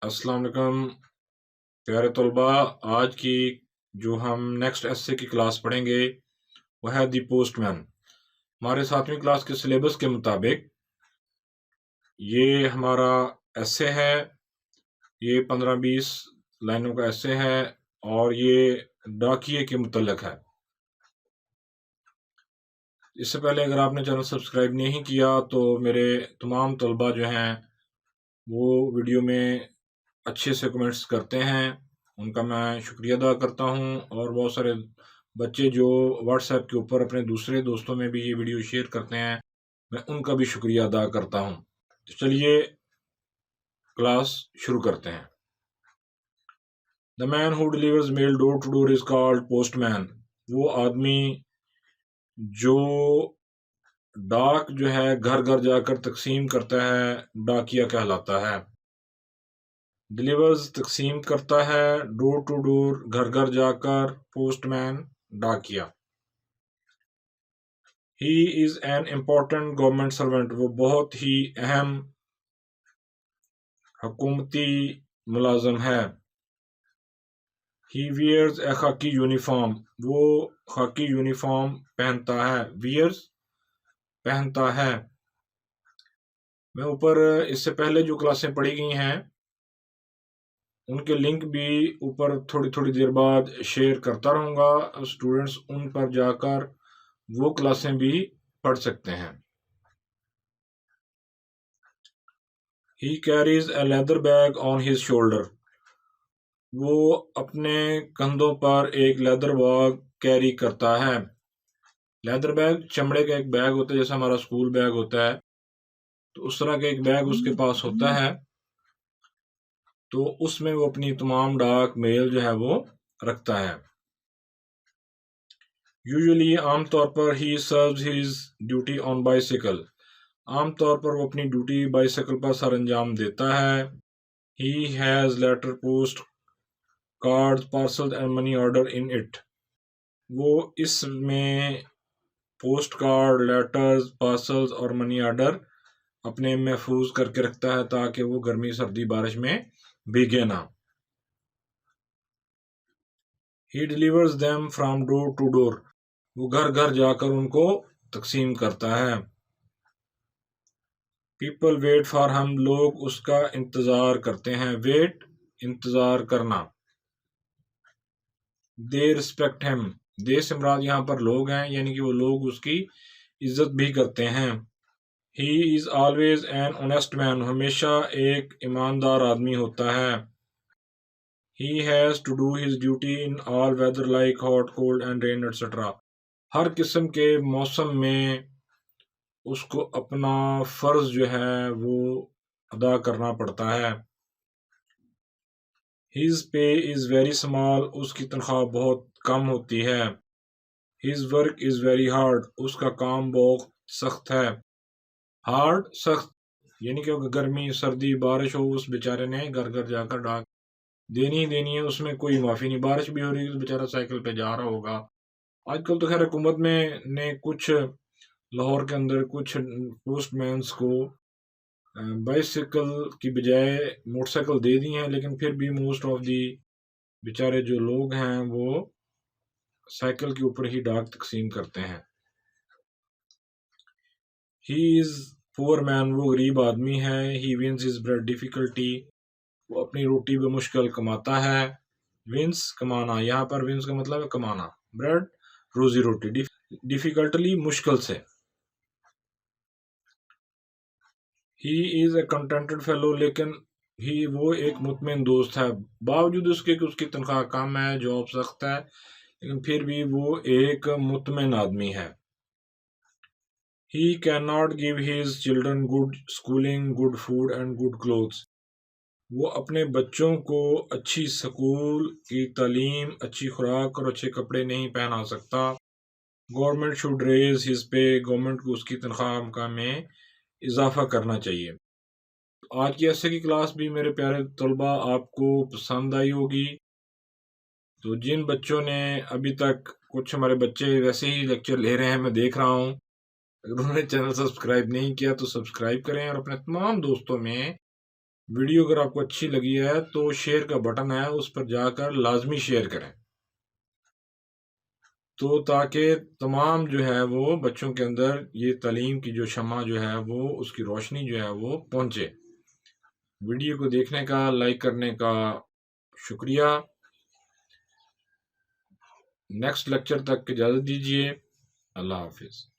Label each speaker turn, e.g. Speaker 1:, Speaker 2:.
Speaker 1: अस्सलाम वालेकुम प्यारे तलबा। आज की जो हम नेक्स्ट एस्से की क्लास पढ़ेंगे वह है दी पोस्टमैन। हमारे 7वीं क्लास के सिलेबस के मुताबिक ये हमारा एस्से है। ये 15-20 लाइनों का एस्से है और ये डाकिये के मुतल्लिक है। इससे पहले अगर आपने चैनल सब्सक्राइब नहीं किया तो मेरे तमाम तलबा जो हैं वो वीडियो में अच्छे से कमेंट्स करते हैं, उनका मैं शुक्रिया अदा करता हूं। और बहुत सारे बच्चे जो व्हाट्सएप के ऊपर अपने दूसरे दोस्तों में भी ये वीडियो शेयर करते हैं, मैं उनका भी शुक्रिया अदा करता हूं। तो चलिए क्लास शुरू करते हैं। The man who delivers mail door to door is called postman. वो आदमी जो डाक जो है घर घर जाकर तकसीम करता है डाकिया कहलाता है। डिलीवर्स तकसीम करता है, डोर टू डोर घर घर जाकर, पोस्टमैन डाकिया। He is an important government servant. वो बहुत ही अहम हुकूमती मुलाजम है। ही वियर्स ए खाकी यूनिफॉर्म। वो खाकी यूनिफॉर्म पहनता है। वियर्स पहनता है। मैं ऊपर इससे पहले जो क्लासें पढ़ी गई हैं उनके लिंक भी ऊपर थोड़ी थोड़ी देर बाद शेयर करता रहूँगा। स्टूडेंट्स उन पर जाकर वो क्लासें भी पढ़ सकते हैं। He carries a leather bag on his shoulder. वो अपने कंधों पर एक लेदर बैग कैरी करता है। लेदर बैग चमड़े का एक बैग होता है, जैसा हमारा स्कूल बैग होता है, तो उस तरह का एक बैग उसके पास होता है। तो उसमें वो अपनी तमाम डाक मेल जो है वो रखता है। यूजुअली आमतौर पर he serves his duty on bicycle. आमतौर पर वो अपनी ड्यूटी बाइसिकल पर सर अंजाम देता है। He has letter post cards parcels and money order in it. वो इसमें पोस्ट कार्ड, लेटर्स, पार्सल्स और मनी ऑर्डर अपने महफूज करके रखता है ताकि वो गर्मी सर्दी बारिश में भीगे ना। He delivers them from door to door. वो घर घर जाकर उनको तकसीम करता है। पीपल वेट फॉर हम। लोग उसका इंतजार करते हैं। वेट इंतजार करना। They respect him. दे से मुराद यहाँ पर लोग हैं, यानी कि वो लोग उसकी इज्जत भी करते हैं। He is always an honest man. हमेशा एक ईमानदार आदमी होता है। He has to do his duty in all weather like hot, cold and rain etcetera. हर किस्म के मौसम में उसको अपना फर्ज जो है वो अदा करना पड़ता है। His pay is very small. उसकी तनख्वाह बहुत कम होती है। His work is very hard. उसका काम बहुत सख्त है। हार्ड सख्त, यानी कि गर्मी सर्दी बारिश हो, उस बेचारे ने घर घर जाकर डाक देनी ही देनी है, उसमें कोई माफी नहीं। बारिश भी हो रही है तो बेचारा साइकिल पे जा रहा होगा। आजकल तो खैर हुकूमत में ने कुछ लाहौर के अंदर कुछ पोस्टमैन्स को बाइसिकल की बजाय मोटरसाइकिल दे दी हैं, लेकिन फिर भी मोस्ट ऑफ दी बेचारे जो लोग हैं वो साइकिल के ऊपर ही डाक तकसीम करते हैं। He is poor man. वो गरीब आदमी है। ही विंस हिज ब्रेड डिफिकल्टी। वो अपनी रोटी बमुश्किल कमाता है। विंस कमाना, यहाँ पर विंस का मतलब है कमाना। ब्रेड रोजी रोटी, डिफिकल्टली मुश्किल से। He is a contented fellow. लेकिन वो एक मुतमिन दोस्त है, बावजूद उसके कि उसकी तनख्वाह कम है, जॉब सख्त है, लेकिन फिर भी वो एक मुतमिन आदमी है। He can not give his children good schooling, good food and good clothes. वो अपने बच्चों को अच्छी स्कूल की तालीम, अच्छी खुराक और अच्छे कपड़े नहीं पहना सकता। Government should raise his pay. Government को उसकी तनख्वाह में इजाफा करना चाहिए। आज की ऐसे की क्लास भी मेरे प्यारे तलबा आपको पसंद आई होगी। तो जिन बच्चों ने अभी तक, कुछ हमारे बच्चे वैसे ही लेक्चर ले रहे हैं, मैं देख रहा हूँ, अगर उन्होंने चैनल सब्सक्राइब नहीं किया तो सब्सक्राइब करें और अपने तमाम दोस्तों में ویڈیو اگر آپ کو اچھی لگی ہے تو شیئر کا بٹن ہے، اس پر جا کر لازمی شیئر کریں، تو تاکہ تمام جو ہے وہ بچوں کے اندر یہ تعلیم کی جو شمع جو ہے وہ اس کی روشنی جو ہے وہ پہنچے۔ ویڈیو کو دیکھنے کا، لائک کرنے کا شکریہ۔ نیکسٹ لیکچر تک اجازت دیجیے۔ اللہ حافظ۔